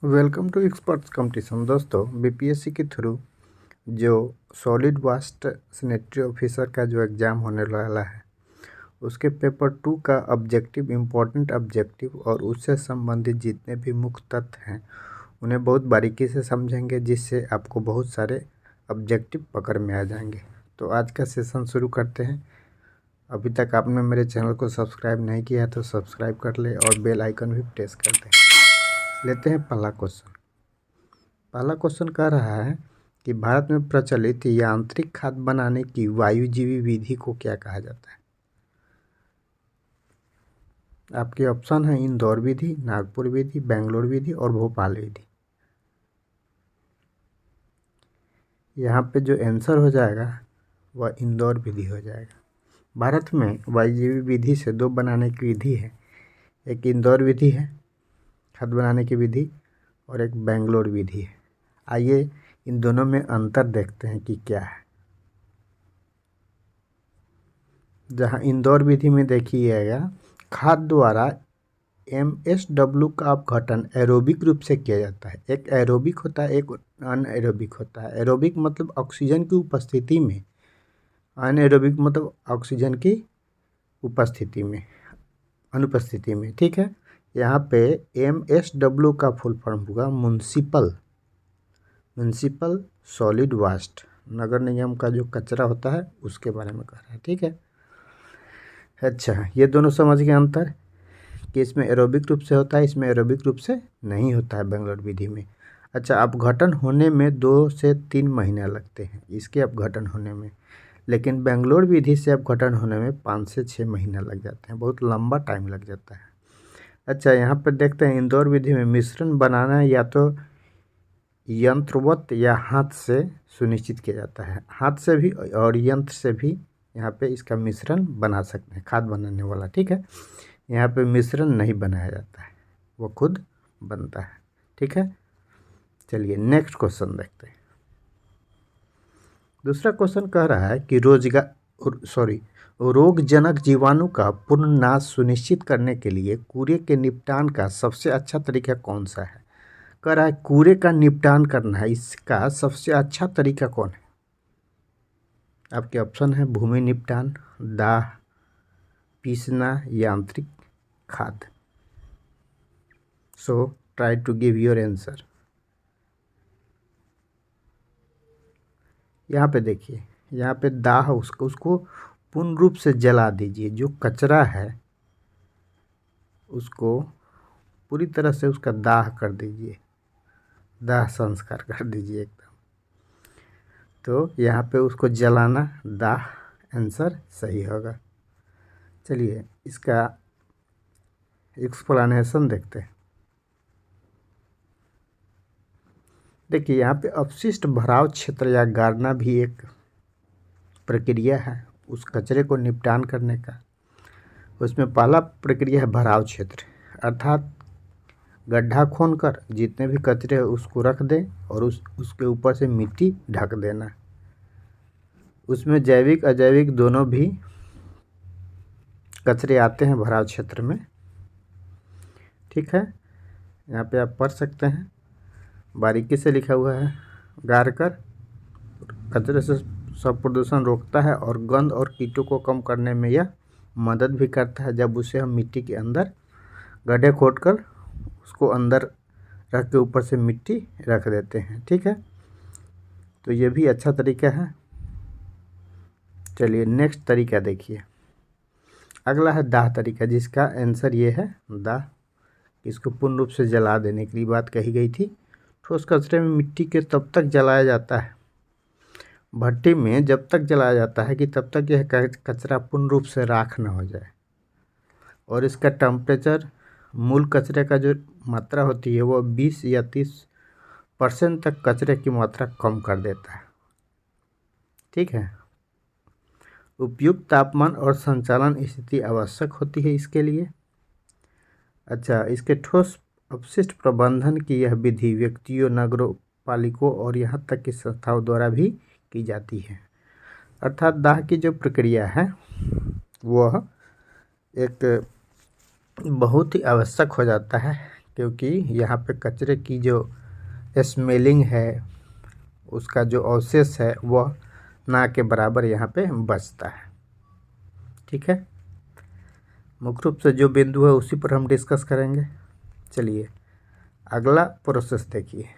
Welcome to experts competition. दोस्तों, BPSC के through जो सॉलिड वास्ट सैनिटरी ऑफिसर का जो एग्ज़ाम होने वाला है उसके पेपर 2 का ऑब्जेक्टिव, इम्पोर्टेंट ऑब्जेक्टिव और उससे संबंधित जितने भी मुख्य तथ्य हैं उन्हें बहुत बारीकी से समझेंगे, जिससे आपको बहुत सारे ऑब्जेक्टिव पकड़ में आ जाएंगे। तो आज का सेशन शुरू करते हैं। अभी तक आपने मेरे चैनल को सब्सक्राइब नहीं किया है तो सब्सक्राइब कर ले और बेल आइकन भी प्रेस कर दें। लेते हैं पहला क्वेश्चन। पहला क्वेश्चन कह रहा है कि भारत में प्रचलित यांत्रिक खाद बनाने की वायुजीवी विधि को क्या कहा जाता है। आपके ऑप्शन है इंदौर विधि, नागपुर विधि, बेंगलोर विधि और भोपाल विधि। यहाँ पे जो आंसर हो जाएगा वह इंदौर विधि हो जाएगा। भारत में वायुजीवी विधि से दो बनाने की विधि है, एक इंदौर विधि है खाद बनाने की विधि और एक बेंगलोर विधि है। आइए इन दोनों में अंतर देखते हैं कि क्या है। जहाँ इंदौर विधि में देखिएगा, खाद द्वारा MSW का अपघटन एरोबिक रूप से किया जाता है। एक एरोबिक होता है, एक अनएरोबिक होता है। एरोबिक मतलब ऑक्सीजन की उपस्थिति में, अनएरोबिक मतलब ऑक्सीजन की उपस्थिति में, अनुपस्थिति में। ठीक है, यहाँ पे MSW का फुल फॉर्म होगा म्युनिसिपल सॉलिड वास्ट। नगर निगम का जो कचरा होता है उसके बारे में कह रहा है। ठीक है, अच्छा, ये दोनों समझ गए अंतर कि इसमें एरोबिक रूप से होता है, इसमें एरोबिक रूप से नहीं होता है बेंगलोर विधि में। अच्छा, अपघटन होने में 2 से 3 महीने लगते हैं इसके अपघटन होने में, लेकिन बेंगलोर विधि से अपघटन होने में 5 से 6 महीने लग जाते हैं, बहुत लंबा टाइम लग जाता है। अच्छा, यहाँ पर देखते हैं इंदौर विधि में मिश्रण बनाना या तो यंत्रवत या हाथ से सुनिश्चित किया जाता है। हाथ से भी और यंत्र से भी यहाँ पे इसका मिश्रण बना सकते हैं खाद बनाने वाला। ठीक है, यहाँ पे मिश्रण नहीं बनाया जाता है, वो खुद बनता है। ठीक है, चलिए नेक्स्ट क्वेश्चन देखते हैं। दूसरा क्वेश्चन कह रहा है कि रोगजनक जीवाणु का पूर्ण नाश सुनिश्चित करने के लिए कूड़े के निपटान का सबसे अच्छा तरीका कौन सा है। कह रहा है कूड़े का निपटान करना है, इसका सबसे अच्छा तरीका कौन है। आपके ऑप्शन है भूमि निपटान, दाह, पीसना, यांत्रिक खाद। So try to give your answer. यहाँ पे देखिए, यहाँ पे दाह उसको पूर्ण रूप से जला दीजिए। जो कचरा है उसको पूरी तरह से उसका दाह कर दीजिए, दाह संस्कार कर दीजिए एकदम। तो यहाँ पे उसको जलाना, दाह आंसर सही होगा। चलिए इसका एक्सप्लेनेशन देखते हैं। देखिए, यहाँ पे अपशिष्ट भराव क्षेत्र या गाड़ना भी एक प्रक्रिया है उस कचरे को निपटान करने का। उसमें पहला प्रक्रिया है भराव क्षेत्र, अर्थात गड्ढा खोदकर जितने भी कचरे हैं उसको रख दें और उसके ऊपर से मिट्टी ढक देना। उसमें जैविक अजैविक दोनों भी कचरे आते हैं भराव क्षेत्र में। ठीक है, यहाँ पे आप पढ़ सकते हैं, बारीकी से लिखा हुआ है। गाड़ कर कचरे से सब प्रदूषण रोकता है और गंध और कीटों को कम करने में यह मदद भी करता है। जब उसे हम मिट्टी के अंदर गड्ढे खोदकर उसको अंदर रख के ऊपर से मिट्टी रख देते हैं। ठीक है, तो ये भी अच्छा तरीका है। चलिए नेक्स्ट तरीका देखिए। अगला है दाह तरीका, जिसका आंसर ये है दाह। इसको पूर्ण रूप से जला देने के लिए बात कही गई थी। ठोस कचरे में मिट्टी के तब तक जलाया जाता है, भट्टी में जब तक जलाया जाता है कि तब तक यह कचरा पूर्ण रूप से राख न हो जाए, और इसका टेम्परेचर मूल कचरे का जो मात्रा होती है वो 20 या 30% तक कचरे की मात्रा कम कर देता है। ठीक है, उपयुक्त तापमान और संचालन स्थिति आवश्यक होती है इसके लिए। अच्छा, इसके ठोस अपशिष्ट प्रबंधन की यह विधि व्यक्तियों, नगरों पालिकों और यहाँ तक कि संस्थाओं द्वारा भी की जाती है। अर्थात दाह की जो प्रक्रिया है वह एक बहुत ही आवश्यक हो जाता है क्योंकि यहाँ पे कचरे की जो स्मेलिंग है, उसका जो अवशेष है वह ना के बराबर यहाँ पे बचता है। ठीक है, मुख्य रूप से जो बिंदु है उसी पर हम डिस्कस करेंगे। चलिए अगला प्रोसेस देखिए।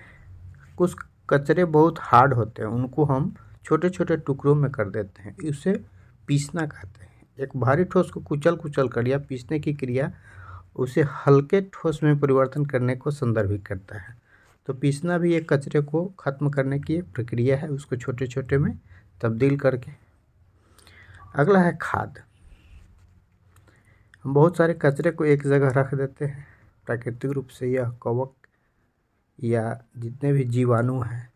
कुछ कचरे बहुत हार्ड होते हैं, उनको हम छोटे छोटे टुकड़ों में कर देते हैं, इसे पीसना कहते हैं। एक भारी ठोस को कुचल कुचल कर या पीसने की क्रिया उसे हल्के ठोस में परिवर्तन करने को संदर्भित करता है। तो पीसना भी एक कचरे को खत्म करने की एक प्रक्रिया है, उसको छोटे छोटे में तब्दील करके। अगला है खाद। हम बहुत सारे कचरे को एक जगह रख देते हैं। प्राकृतिक रूप से यह कवक या जितने भी जीवाणु हैं,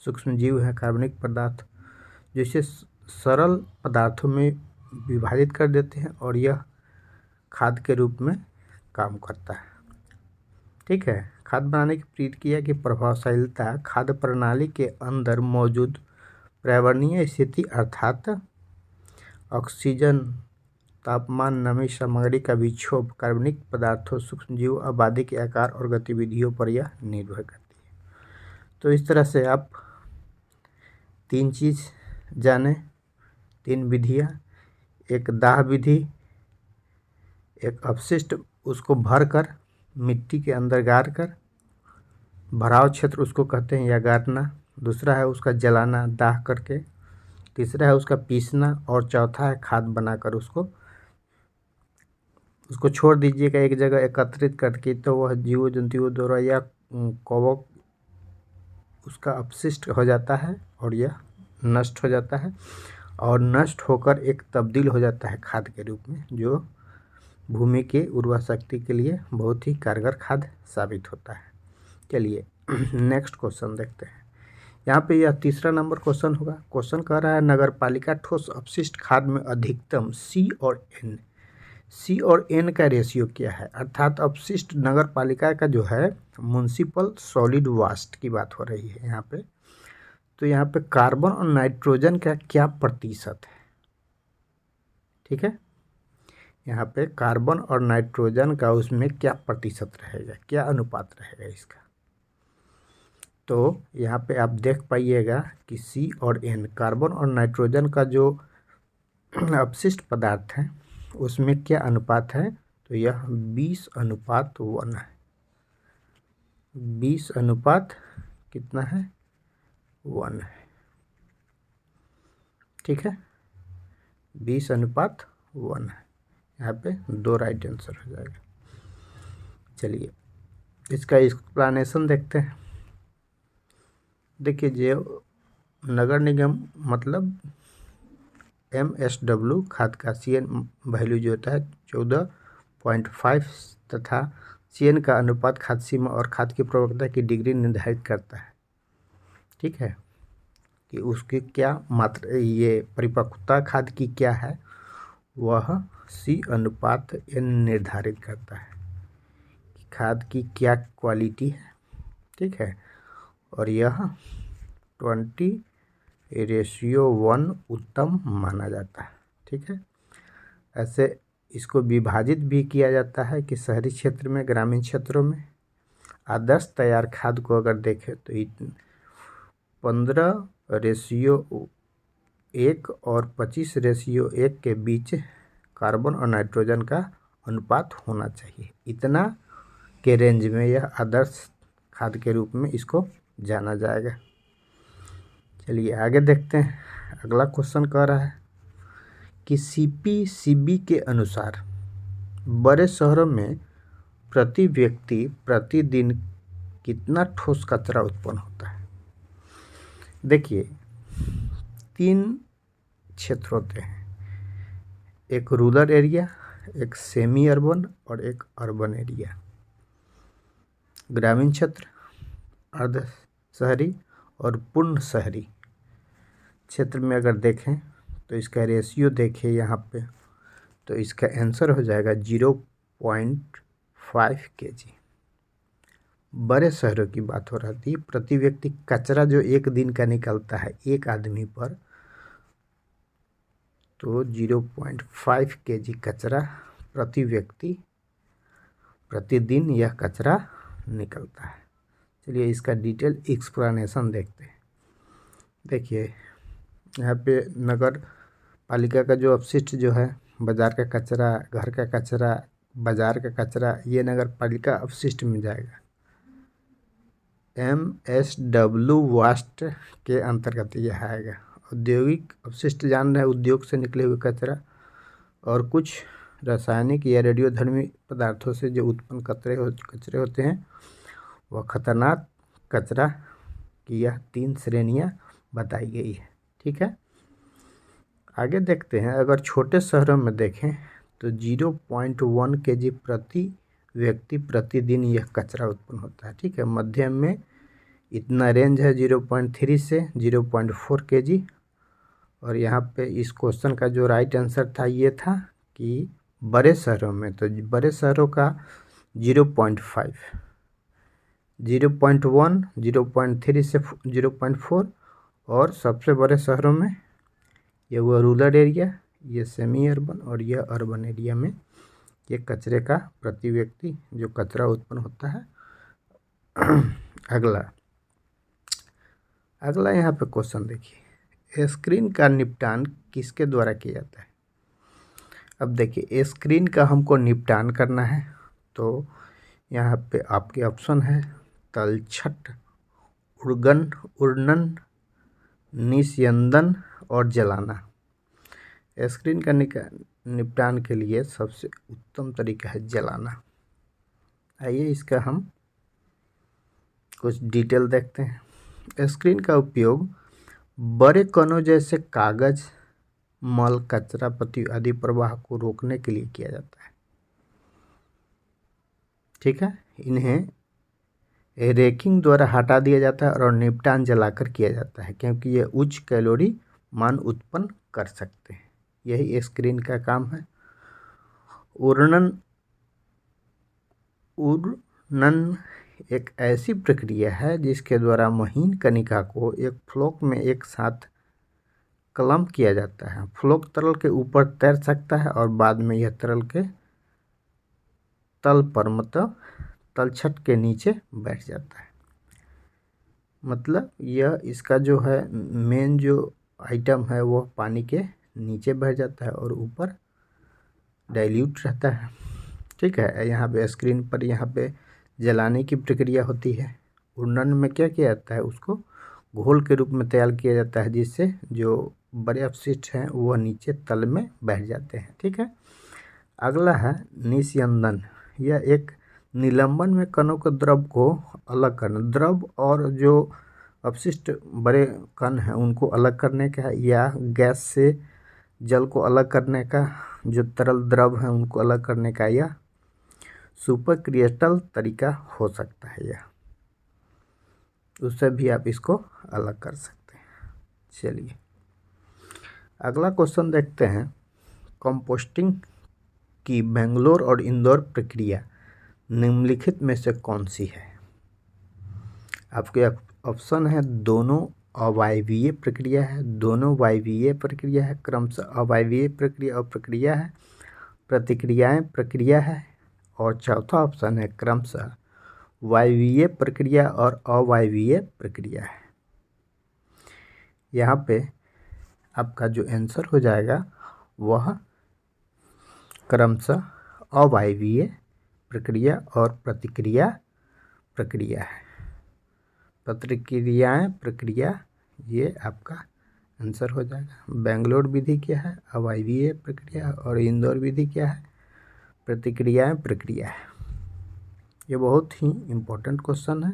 सूक्ष्म जीव हैं, कार्बनिक पदार्थ जैसे सरल पदार्थों में विभाजित कर देते हैं और यह खाद के रूप में काम करता है। ठीक है, खाद बनाने की प्रक्रिया की प्रभावशीलता खाद्य प्रणाली के अंदर मौजूद पर्यावरणीय स्थिति अर्थात ऑक्सीजन, तापमान, नमी, सामग्री का विक्षोभ, कार्बनिक पदार्थों, सूक्ष्मजीव आबादी के आकार और गतिविधियों पर यह निर्भर करती है। तो इस तरह से आप 3 चीज़ जाने, 3 विधियाँ, एक दाह विधि, एक अपशिष्ट उसको भरकर मिट्टी के अंदर गाड़ कर, भराव क्षेत्र उसको कहते हैं या गाड़ना, दूसरा है उसका जलाना दाह करके, तीसरा है उसका पीसना और चौथा है खाद बनाकर उसको छोड़ दीजिएगा एक जगह एकत्रित करके। तो वह जीव जंतुओं द्वारा या कवक उसका अपशिष्ट हो जाता है और यह नष्ट हो जाता है और नष्ट होकर एक तब्दील हो जाता है खाद के रूप में, जो भूमि की उर्वरा शक्ति के लिए बहुत ही कारगर खाद साबित होता है। चलिए नेक्स्ट क्वेश्चन देखते हैं। यहाँ पे यह तीसरा नंबर क्वेश्चन होगा। क्वेश्चन कह रहा है नगरपालिका ठोस अपशिष्ट खाद में अधिकतम सी और एन का रेशियो क्या है। अर्थात अपशिष्ट नगरपालिका का जो है म्युनिसिपल सॉलिड वेस्ट की बात हो रही है यहाँ पे। तो यहाँ पे कार्बन और नाइट्रोजन का क्या प्रतिशत है। ठीक है, यहाँ पे कार्बन और नाइट्रोजन का उसमें क्या प्रतिशत रहेगा, क्या अनुपात रहेगा इसका। तो यहाँ पे आप देख पाइएगा कि सी और एन कार्बन और नाइट्रोजन का जो अपशिष्ट पदार्थ है उसमें क्या अनुपात है। तो यह 20:1 है। 20 अनुपात कितना है, 1 है। ठीक है, 20:1 है। यहाँ पे 2 राइट आंसर हो जाएगा। चलिए इसका एक्सप्लेनेशन देखते हैं। देखिए जो नगर निगम मतलब MSW खाद का CN वैल्यू जो होता है 14.5 तथा CN का अनुपात खाद सीमा और खाद की प्रवक्ता की डिग्री निर्धारित करता है। ठीक है, कि उसकी क्या मात्रा, ये परिपक्वता खाद की क्या है, वह C/N निर्धारित करता है कि खाद की क्या क्वालिटी है। ठीक है, और यह 20:1 उत्तम माना जाता है। ठीक है, ऐसे इसको विभाजित भी किया जाता है कि शहरी क्षेत्र में, ग्रामीण क्षेत्रों में आदर्श तैयार खाद को अगर देखें तो 15:1 और 25:1 के बीच कार्बन और नाइट्रोजन का अनुपात होना चाहिए। इतना के रेंज में यह आदर्श खाद के रूप में इसको जाना जाएगा। चलिए आगे देखते हैं। अगला क्वेश्चन कह रहा है कि CPCB के अनुसार बड़े शहरों में प्रति व्यक्ति प्रतिदिन कितना ठोस कचरा उत्पन्न होता है। देखिए 3 क्षेत्र होते हैं, एक रूरल एरिया, एक सेमी अर्बन और एक अर्बन एरिया। ग्रामीण क्षेत्र, अर्ध शहरी और पूर्ण शहरी क्षेत्र में अगर देखें तो इसका रेशियो देखें यहाँ पे, तो इसका आंसर हो जाएगा 0.5 kg। बड़े शहरों की बात हो रही थी। प्रति व्यक्ति कचरा जो एक दिन का निकलता है एक आदमी पर, तो 0.5 kg कचरा प्रति व्यक्ति प्रतिदिन यह कचरा निकलता है। चलिए इसका डिटेल एक्सप्लेनेशन देखते हैं। देखिए यहाँ पे नगर पालिका का जो अपशिष्ट जो है, बाज़ार का कचरा, घर का कचरा, बाज़ार का कचरा, ये नगर पालिका अपशिष्ट में जाएगा। MSW वास्ट के अंतर्गत यह आएगा। औद्योगिक अपशिष्ट जान रहे हैं, उद्योग से निकले हुए कचरा और कुछ रासायनिक या रेडियोधर्मी पदार्थों से जो उत्पन्न कचरे होते हैं, वह खतरनाक कचरा की यह 3 श्रेणियाँ बताई गई है। ठीक है, आगे देखते हैं। अगर छोटे शहरों में देखें तो 0.1 kg प्रति व्यक्ति प्रतिदिन यह कचरा उत्पन्न होता है। ठीक है, मध्यम में इतना रेंज है 0.3 से 0.4 kg। और यहाँ पे इस क्वेश्चन का जो राइट आंसर था ये था कि बड़े शहरों में, तो बड़े शहरों का 0.5, 0.1, 0.3 से 0.4। और सबसे बड़े शहरों में ये हुआ रूरल एरिया, ये सेमी अर्बन और यह अर्बन एरिया में ये कचरे का प्रति व्यक्ति जो कचरा उत्पन्न होता है। अगला यहाँ पे क्वेश्चन देखिए, स्क्रीन का निपटान किसके द्वारा किया जाता है। अब देखिए स्क्रीन का हमको निपटान करना है, तो यहाँ पे आपके ऑप्शन है तलछट, उड़नन, निस्यंदन और जलाना। स्क्रीन का निपटान के लिए सबसे उत्तम तरीका है जलाना। आइए इसका हम कुछ डिटेल देखते हैं। स्क्रीन का उपयोग बड़े कणों जैसे कागज, मल, कचरा, पत्ती आदि प्रवाह को रोकने के लिए किया जाता है। ठीक है, इन्हें रेकिंग द्वारा हटा दिया जाता है और निपटान जलाकर किया जाता है, क्योंकि ये उच्च कैलोरी मान उत्पन्न कर सकते हैं। यही स्क्रीन का काम है। उड़नन एक ऐसी प्रक्रिया है जिसके द्वारा महीन कणिका को एक फ्लोक में एक साथ क्लम्प किया जाता है। फ्लोक तरल के ऊपर तैर सकता है और बाद में यह तरल के तल पर, मतलब तलछट के नीचे बैठ जाता है। मतलब यह इसका जो है मेन जो आइटम है वह पानी के नीचे बैठ जाता है और ऊपर डाइल्यूट रहता है। ठीक है, यहाँ पे स्क्रीन पर यहाँ पे जलाने की प्रक्रिया होती है। उड़नन में क्या किया जाता है, उसको घोल के रूप में तैयार किया जाता है, जिससे जो बड़े अपशिष्ट हैं वह नीचे तल में बैठ जाते हैं। ठीक है, अगला है निस्यंदन। यह एक निलंबन में कणों के द्रव को अलग करना, द्रव और जो अपशिष्ट बड़े कण हैं उनको अलग करने का, या गैस से जल को अलग करने का, जो तरल द्रव हैं उनको अलग करने का, या सुपर क्रिटिकल तरीका हो सकता है। यह उससे भी आप इसको अलग कर सकते हैं। चलिए अगला क्वेश्चन देखते हैं। कंपोस्टिंग की बेंगलोर और इंदौर प्रक्रिया निम्नलिखित में से कौन सी है। आपके ऑप्शन है दोनों अवायवीय प्रक्रिया है, दोनों वायवीय प्रक्रिया है, क्रमशः अवायवीय प्रक्रिया और प्रक्रिया है, प्रतिक्रियाएं प्रक्रिया है, और चौथा ऑप्शन है क्रमशः वायवीय प्रक्रिया और अवायवीय प्रक्रिया है। यहाँ पे आपका जो आंसर हो जाएगा वह क्रमशः अवायवीय प्रक्रिया और प्रतिक्रिया प्रक्रिया है। प्रतिक्रियाएं प्रक्रिया ये आपका आंसर हो जाएगा। बेंगलोर विधि क्या है, अवायवीय प्रक्रिया, और इंदौर विधि क्या है, प्रतिक्रियाएं प्रक्रिया है। ये बहुत ही इम्पोर्टेंट क्वेश्चन है।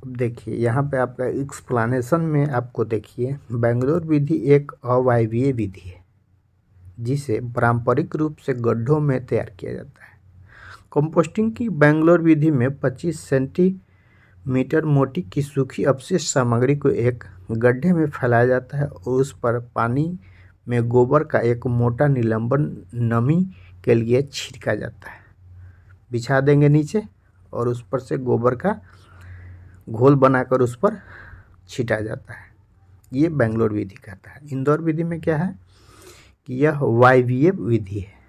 अब देखिए यहाँ पे आपका एक्सप्लेनेशन में आपको देखिए, बेंगलोर विधि एक अवायवीय विधि है जिसे पारंपरिक रूप से गड्ढों में तैयार किया जाता है। कंपोस्टिंग की बेंगलोर विधि में 25 सेंटीमीटर मोटी की सूखी अपशिष्ट सामग्री को एक गड्ढे में फैलाया जाता है और उस पर पानी में गोबर का एक मोटा निलंबन नमी के लिए छिड़का जाता है। बिछा देंगे नीचे और उस पर से गोबर का घोल बनाकर उस पर छिटा जाता है। ये बेंगलोर विधि कहता है। इंदौर विधि में क्या है कि यह वायवीय विधि है।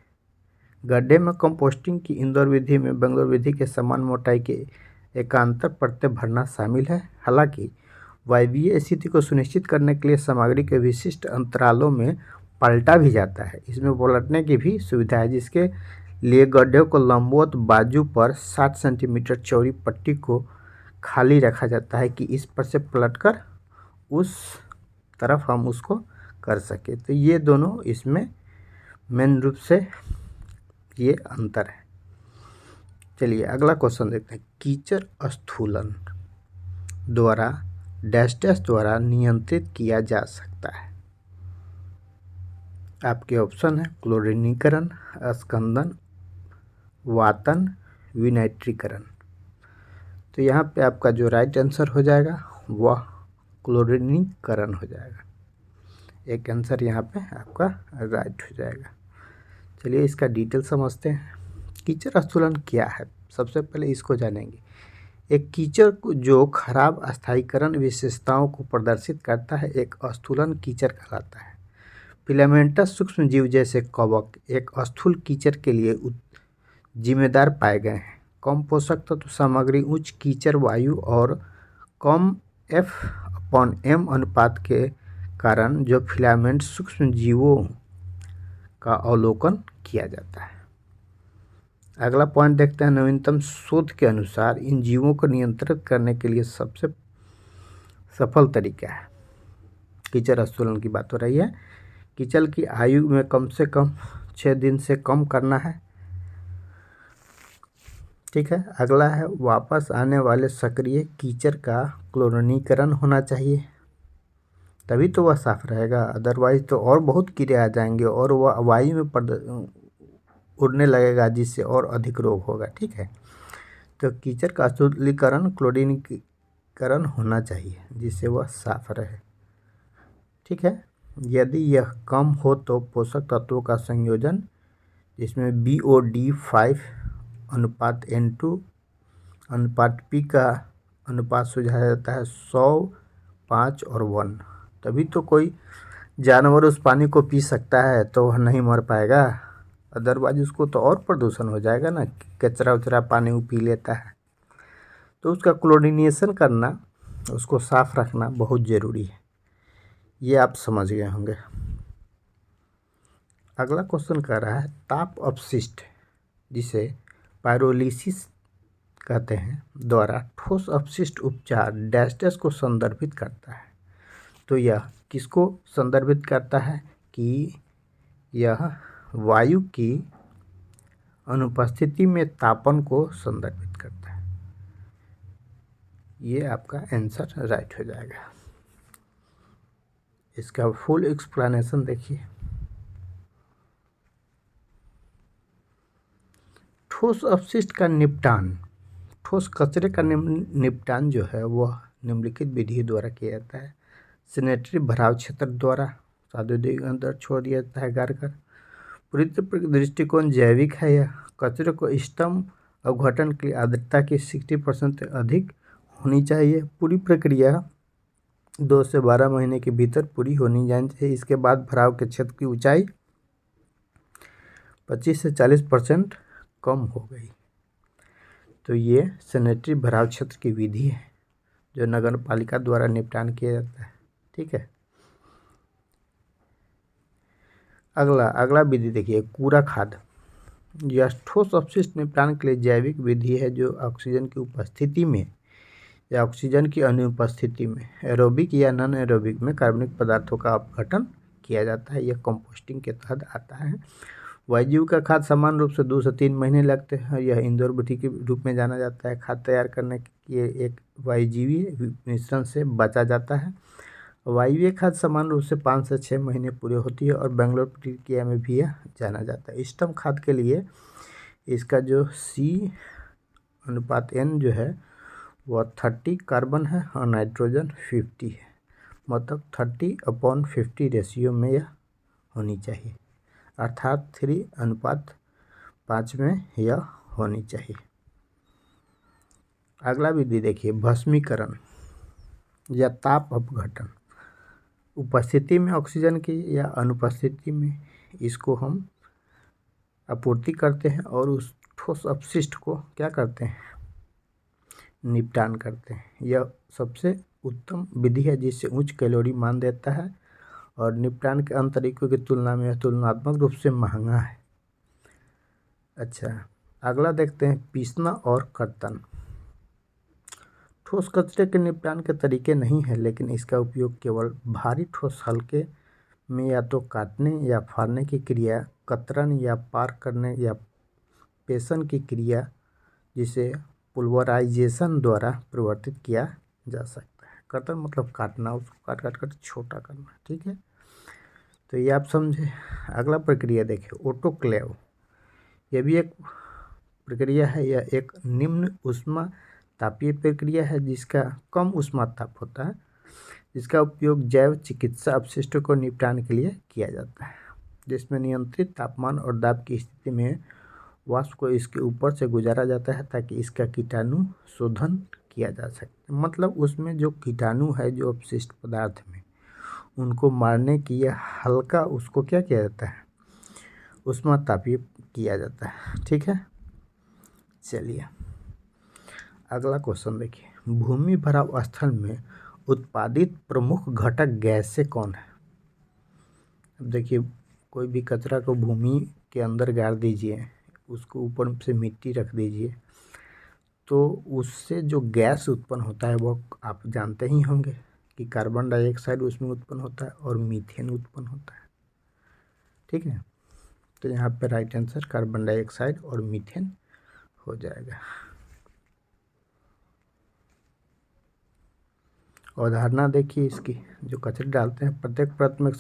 गड्ढे में कंपोस्टिंग की इंदौर विधि में बेंगलोर विधि के समान मोटाई के एकांतर परतें भरना शामिल है। हालांकि वायवीय स्थिति को सुनिश्चित करने के लिए सामग्री के विशिष्ट अंतरालों में पलटा भी जाता है। इसमें पलटने की भी सुविधा है, जिसके लिए गड्ढे को लंबवत बाजू पर 60 सेंटीमीटर चौड़ी पट्टी को खाली रखा जाता है कि इस पर से पलटकर उस तरफ हम उसको कर सके। तो ये दोनों इसमें मेन रूप से ये अंतर है। चलिए अगला क्वेश्चन देखते हैं। कीचड़ स्थूलन द्वारा डैश डैश द्वारा नियंत्रित किया जा सकता है। आपके ऑप्शन है क्लोरीनीकरण, स्कंदन, वातन, विनाइट्रीकरण। तो यहाँ पे आपका जो राइट आंसर हो जाएगा वह क्लोरीनीकरण हो जाएगा। एक आंसर यहाँ पे आपका राइट हो जाएगा। चलिए इसका डिटेल समझते हैं। कीचड़ स्थूलन क्या है, सबसे पहले इसको जानेंगे। एक कीचड़ जो खराब स्थायीकरण विशेषताओं को प्रदर्शित करता है एक स्थूलन कीचड़ कहलाता है। फिलामेंटस सूक्ष्म जीव जैसे कवक एक स्थूल कीचड़ के लिए जिम्मेदार पाए गए हैं। कम पोषक तत्व सामग्री, उच्च कीचड़ वायु और कम F/m अनुपात के कारण जो फिलामेंट सूक्ष्म जीवों का अवलोकन किया जाता है। अगला पॉइंट देखते हैं। नवीनतम शोध के अनुसार इन जीवों को नियंत्रित करने के लिए सबसे सफल तरीका है। कीचड़ स्थूलन की बात हो रही है। कीचड़ की आयु में कम से कम 6 दिन से कम करना है। ठीक है। अगला है वापस आने वाले सक्रिय कीचड़ का क्लोरीनीकरण होना चाहिए, तभी तो वह साफ रहेगा। अदरवाइज तो और बहुत कीड़े आ जाएंगे और वह वायु में उड़ने लगेगा, जिससे और अधिक रोग होगा। ठीक है। तो कीचड़ का शुद्धिकरण क्लोरीनीकरण होना चाहिए, जिससे वह साफ रहे। ठीक है। यदि यह कम हो तो पोषक तत्वों का संयोजन, जिसमें BOD5:N2 P का अनुपात सुझाया जाता है 100, 5 और 1। तभी तो कोई जानवर उस पानी को पी सकता है, तो वह नहीं मर पाएगा। अदरवाइज उसको तो और प्रदूषण हो जाएगा ना, कचरा उचरा पानी वो पी लेता है। तो उसका क्लोरीनेशन करना, उसको साफ रखना बहुत ज़रूरी है। ये आप समझ गए होंगे। अगला क्वेश्चन कह रहा है ताप अपशिष्ट, जिसे पायरोलिसिस कहते हैं, द्वारा ठोस अपशिष्ट उपचार डैश डैश को संदर्भित करता है। तो यह किसको संदर्भित करता है कि यह वायु की अनुपस्थिति में तापन को संदर्भित करता है। ये आपका आंसर राइट हो जाएगा। इसका फुल एक्सप्लेनेशन देखिए। ठोस अपशिष्ट का निपटान, ठोस कचरे का निपटान जो है वह निम्नलिखित विधि द्वारा किया जाता है। सैनिटरी भराव क्षेत्र द्वारा सादे अंदर छोड़ दिया जाता है गाड़ कर। पूरी दृष्टिकोण जैविक है। यह कचरे को इष्टतम अवघटन के लिए आर्द्रता की 60% से अधिक होनी चाहिए। पूरी प्रक्रिया 2 से 12 महीने के भीतर पूरी होनी जानी चाहिए। इसके बाद भराव के क्षेत्र की ऊंचाई 25 से 40% कम हो गई। तो ये सैनिटरी भराव क्षेत्र की विधि है जो नगर पालिका द्वारा निपटान किया जाता है। ठीक है। अगला विधि देखिए कूड़ा खाद। यह ठोस अपशिष्ट निपटान के लिए जैविक विधि है जो ऑक्सीजन की उपस्थिति में या ऑक्सीजन की अनुपस्थिति में एरोबिक या नॉन एरोबिक में कार्बनिक पदार्थों का अपघटन किया जाता है। यह कंपोस्टिंग के तहत आता है। वायुजीव का खाद समान रूप से 2 से 3 महीने लगते हैं। यह इंदौर विधि के रूप में जाना जाता है। खाद तैयार करने के एक वायुजीवी मिश्रण से बचा जाता है। वायवीय खाद समान रूप से 5 से 6 महीने पूरे होती है और बेंगलोर प्रक्रिया में भी यह जाना जाता है। इष्टतम खाद के लिए इसका जो C/N जो है वह 30 कार्बन है और नाइट्रोजन 50 है। मतलब 30/50 रेशियो में यह होनी चाहिए, अर्थात 3:5 में यह होनी चाहिए। अगला विधि देखिए भस्मीकरण या ताप अपघटन। उपस्थिति में ऑक्सीजन की या अनुपस्थिति में इसको हम आपूर्ति करते हैं और उस ठोस अपशिष्ट को क्या करते हैं, निपटान करते हैं। यह सबसे उत्तम विधि है जिससे उच्च कैलोरी मान देता है और निपटान के अन्य तरीकों की तुलना में यह तुलनात्मक रूप से महंगा है। अच्छा, अगला देखते हैं पीसना और कर्तन। ठोस कचरे के निपटान के तरीके नहीं है, लेकिन इसका उपयोग केवल भारी ठोस हल्के में या तो काटने या फाड़ने की क्रिया, कतरन या पार करने या पेषण की क्रिया जिसे पुल्वराइजेशन द्वारा परिवर्तित किया जा सकता है। कर्तन मतलब काटना, उसको काट काट कर छोटा करना। ठीक है, तो ये आप समझे। अगला प्रक्रिया देखिए ऑटोक्लेव। यह भी एक प्रक्रिया है। यह एक निम्न ऊष्मा तापीय प्रक्रिया है जिसका कम ऊष्मा ताप होता है, जिसका उपयोग जैव चिकित्सा अपशिष्टों को निपटान के लिए किया जाता है, जिसमें नियंत्रित तापमान और दाब की स्थिति में वाष्प को इसके ऊपर से गुजारा जाता है ताकि इसका कीटाणु शोधन किया जा सके। मतलब उसमें जो कीटाणु है जो अपशिष्ट पदार्थ में, उनको मारने की यह हल्का उसको क्या किया जाता है, ऊष्मा तापीय किया जाता है। ठीक है, चलिए अगला क्वेश्चन देखिए, भूमि भराव स्थल में उत्पादित प्रमुख घटक गैसें कौन है। अब देखिए कोई भी कचरा को भूमि के अंदर गाड़ दीजिए, उसको ऊपर से मिट्टी रख दीजिए, तो उससे जो गैस उत्पन्न होता है वो आप जानते ही होंगे कि कार्बन डाइऑक्साइड उसमें उत्पन्न होता है और मीथेन उत्पन्न होता है। ठीक है, तो यहाँ पे राइट आंसर कार्बन डाइऑक्साइड और मीथेन हो जाएगा। अवधारणा देखिए इसकी, जो कचरे डालते हैं प्रत्येक परत में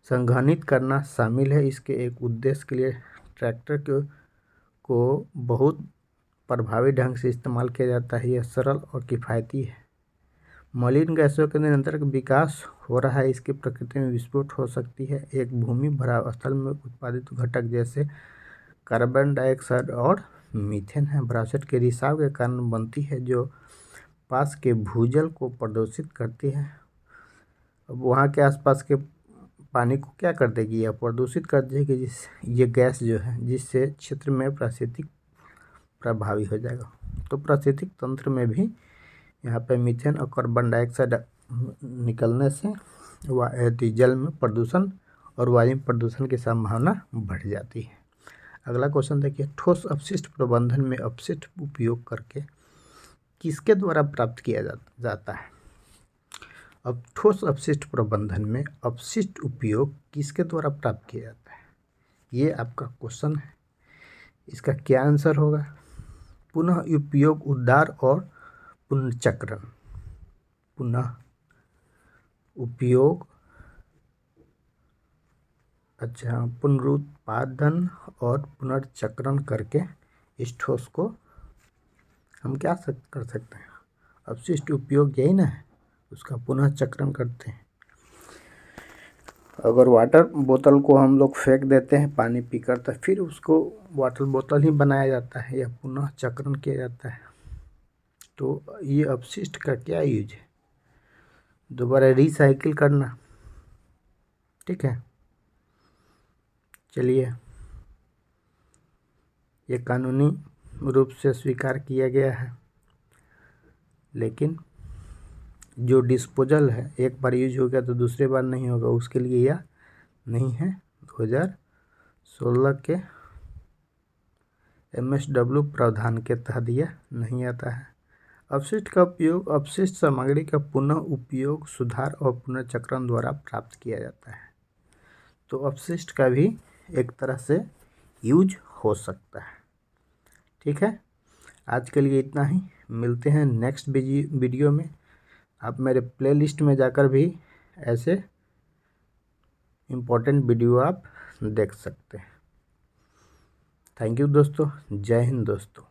संघनित करना शामिल है। इसके एक उद्देश्य के लिए ट्रैक्टर को बहुत प्रभावी ढंग से इस्तेमाल किया जाता है। यह सरल और किफ़ायती है। मलिन गैसों के निरंतर विकास हो रहा है, इसकी प्रकृति में विस्फोट हो सकती है। एक भूमि भराव स्थल में उत्पादित घटक जैसे कार्बन डाइऑक्साइड और मीथेन है, भरावट के रिसाव के कारण बनती है जो पास के भूजल को प्रदूषित करती है। अब वहाँ के आसपास के पानी को क्या कर देगी, या प्रदूषित कर देगी ये गैस जो है, जिससे क्षेत्र में पारिस्थितिक प्रभावी हो जाएगा। तो पारिस्थितिक तंत्र में भी यहाँ पे मीथेन और कार्बन डाइऑक्साइड निकलने से जल में प्रदूषण और वायु में प्रदूषण की संभावना बढ़ जाती है। अगला क्वेश्चन देखिए, ठोस अपशिष्ट प्रबंधन में अपशिष्ट उपयोग करके किसके द्वारा प्राप्त किया जाता है। अब ठोस अपशिष्ट प्रबंधन में अपशिष्ट उपयोग किसके द्वारा प्राप्त किया जाता है, ये आपका क्वेश्चन है। इसका क्या आंसर होगा, पुनः उपयोग, उद्धार और पुनर्चक्रण। पुनः उपयोग, अच्छा, पुनरुत्पादन और पुनर्चक्रण करके इस ठोस को हम क्या कर सकते हैं, अपशिष्ट उपयोग यही ना है, उसका पुनः चक्रण करते हैं। अगर वाटर बोतल को हम लोग फेंक देते हैं पानी पीकर, तो फिर उसको वाटर बोतल ही बनाया जाता है या पुनः चक्रण किया जाता है। तो ये अपशिष्ट का क्या यूज है, दोबारा रिसाइकिल करना। ठीक है, चलिए ये कानूनी रूप से स्वीकार किया गया है, लेकिन जो डिस्पोजल है एक बार यूज हो गया तो दूसरी बार नहीं होगा, उसके लिए यह नहीं है। 2016 के MSW प्रावधान के तहत यह नहीं आता है। अपशिष्ट का उपयोग अपशिष्ट सामग्री का पुनः उपयोग, सुधार और पुनर्चक्रण द्वारा प्राप्त किया जाता है। तो अपशिष्ट का भी एक तरह से यूज हो सकता है। ठीक है, आज के लिए इतना ही, मिलते हैं नेक्स्ट वीडियो में। आप मेरे प्लेलिस्ट में जाकर भी ऐसे इम्पोर्टेंट वीडियो आप देख सकते हैं। थैंक यू दोस्तों, जय हिंद दोस्तों।